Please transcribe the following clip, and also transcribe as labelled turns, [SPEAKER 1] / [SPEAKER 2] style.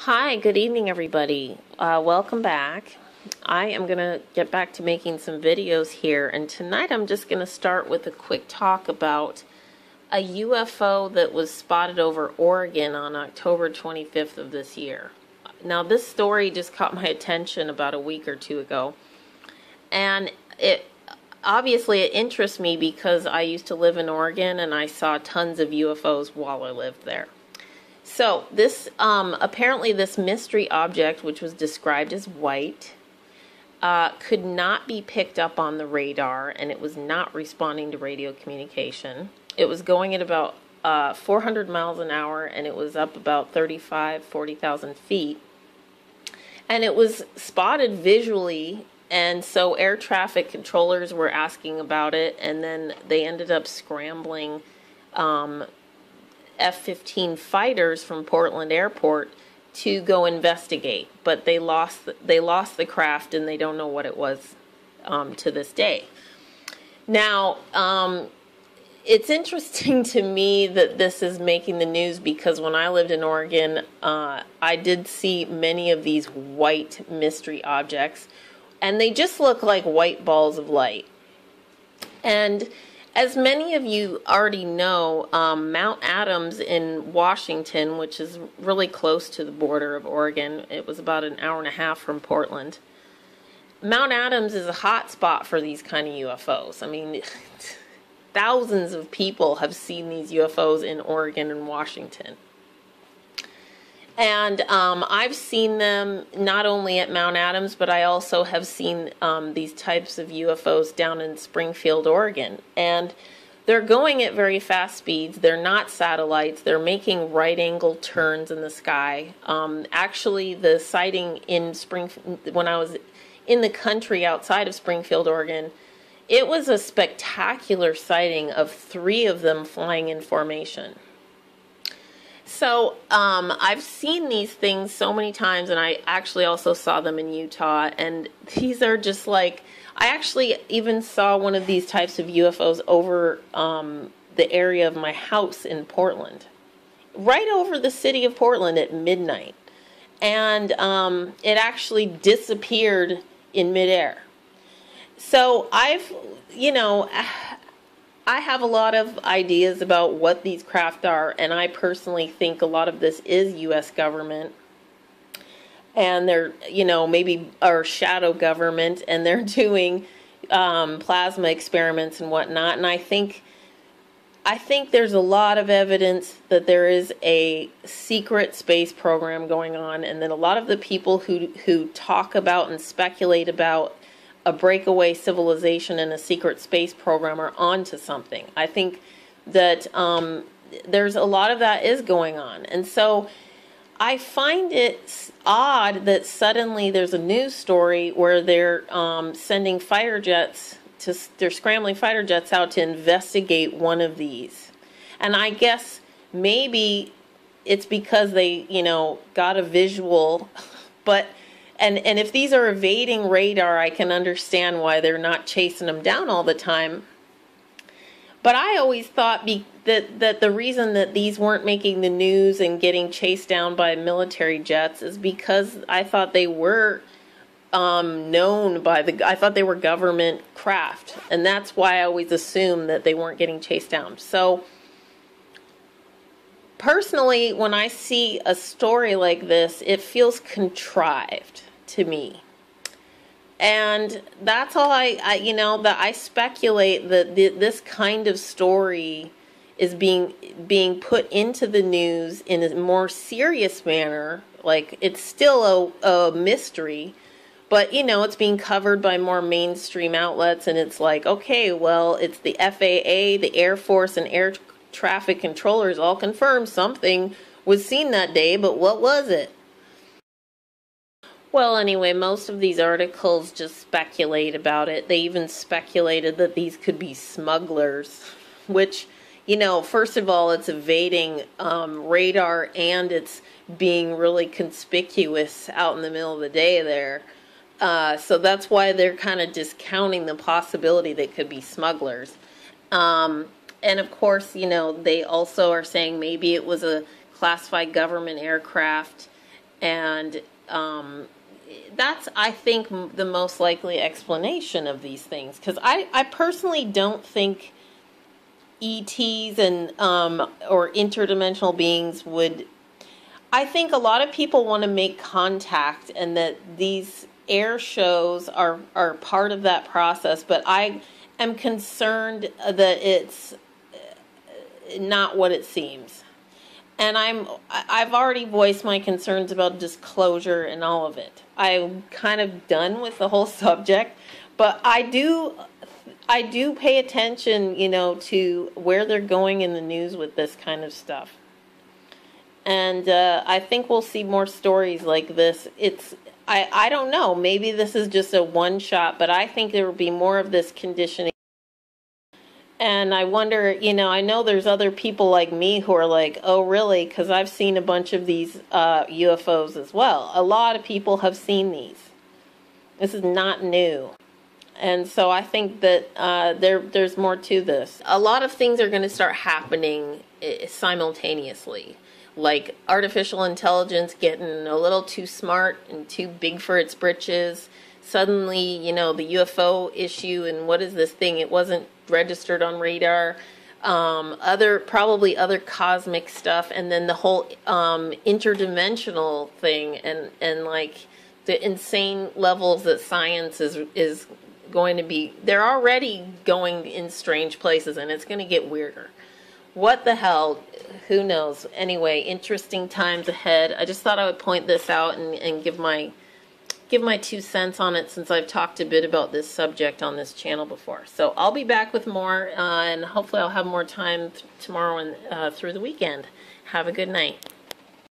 [SPEAKER 1] Hi, good evening, everybody. Welcome back. I am going to get back to making some videos here, and tonight I'm just going to start with a quick talk about a UFO that was spotted over Oregon on October 25th of this year. Now, this story just caught my attention about a week or two ago, and it interests me because I used to live in Oregon and I saw tons of UFOs while I lived there. So this, apparently this mystery object, which was described as white, could not be picked up on the radar, and it was not responding to radio communication. It was going at about 400 miles an hour, and it was up about 40,000 feet. And it was spotted visually, and so air traffic controllers were asking about it, and then they ended up scrambling F-15 fighters from Portland Airport to go investigate, but they lost the craft, and they don't know what it was to this day. Now, it's interesting to me that this is making the news because when I lived in Oregon, I did see many of these white mystery objects, and they just look like white balls of light. And as many of you already know, Mount Adams in Washington, which is really close to the border of Oregon, it was about an hour and a half from Portland. Mount Adams is a hot spot for these kind of UFOs. I mean, thousands of people have seen these UFOs in Oregon and Washington. And I've seen them not only at Mount Adams, but I also have seen these types of UFOs down in Springfield, Oregon. And they're going at very fast speeds. They're not satellites. They're making right-angle turns in the sky. Actually, the sighting in when I was in the country outside of Springfield, Oregon, it was a spectacular sighting of 3 of them flying in formation. So, I've seen these things so many times, and I actually also saw them in Utah, and these are just like, I actually even saw one of these types of UFOs over the area of my house in Portland, right over the city of Portland at midnight, and it actually disappeared in midair. So I have a lot of ideas about what these craft are, and I personally think a lot of this is U.S. government, and they're, maybe our shadow government, and they're doing plasma experiments and whatnot. And I think there's a lot of evidence that there is a secret space program going on, and that a lot of the people who talk about and speculate about a breakaway civilization and a secret space program are onto something. I think that there's a lot of that is going on. And so I find it odd that suddenly there's a news story where they're sending fighter jets, they're scrambling fighter jets out to investigate one of these. And I guess maybe it's because they, got a visual, but And if these are evading radar, I can understand why they're not chasing them down all the time. But I always thought that the reason that these weren't making the news and getting chased down by military jets is because I thought they were I thought they were government craft. And that's why I always assumed that they weren't getting chased down. So personally, when I see a story like this, it feels contrived to me. And that's all that I speculate that this kind of story is being put into the news in a more serious manner. Like, it's still a mystery, but, it's being covered by more mainstream outlets, and it's like, okay, well, it's the FAA, the Air Force, and air traffic controllers all confirmed something was seen that day, but what was it? Well, anyway, most of these articles just speculate about it. They even speculated that these could be smugglers, which, first of all, it's evading radar, and it's being really conspicuous out in the middle of the day there. So that's why they're kind of discounting the possibility that it could be smugglers. And of course, they also are saying maybe it was a classified government aircraft And that's, I think, the most likely explanation of these things. Because I personally don't think ETs and or interdimensional beings would. I think a lot of people want to make contact, and that these air shows are part of that process. But I am concerned that it's not what it seems. And I've already voiced my concerns about disclosure and all of it. I'm kind of done with the whole subject, but I do pay attention, to where they're going in the news with this kind of stuff. And I think we'll see more stories like this. I don't know, maybe this is just a one shot, but I think there will be more of this conditioning. And I wonder, I know there's other people like me who are like, oh, really? Because I've seen a bunch of these UFOs as well. A lot of people have seen these. This is not new. And so I think that there's more to this. A lot of things are going to start happening simultaneously. Like artificial intelligence getting a little too smart and too big for its britches. Suddenly, the UFO issue and what is this thing? It wasn't registered on radar. Probably other cosmic stuff, and then the whole interdimensional thing, and like the insane levels that science is going to be. They're already going in strange places, and it's going to get weirder. What the hell? Who knows? Anyway, interesting times ahead. I just thought I would point this out and give my 2 cents on it, since I've talked a bit about this subject on this channel before. So I'll be back with more, and hopefully I'll have more time tomorrow and through the weekend. Have a good night.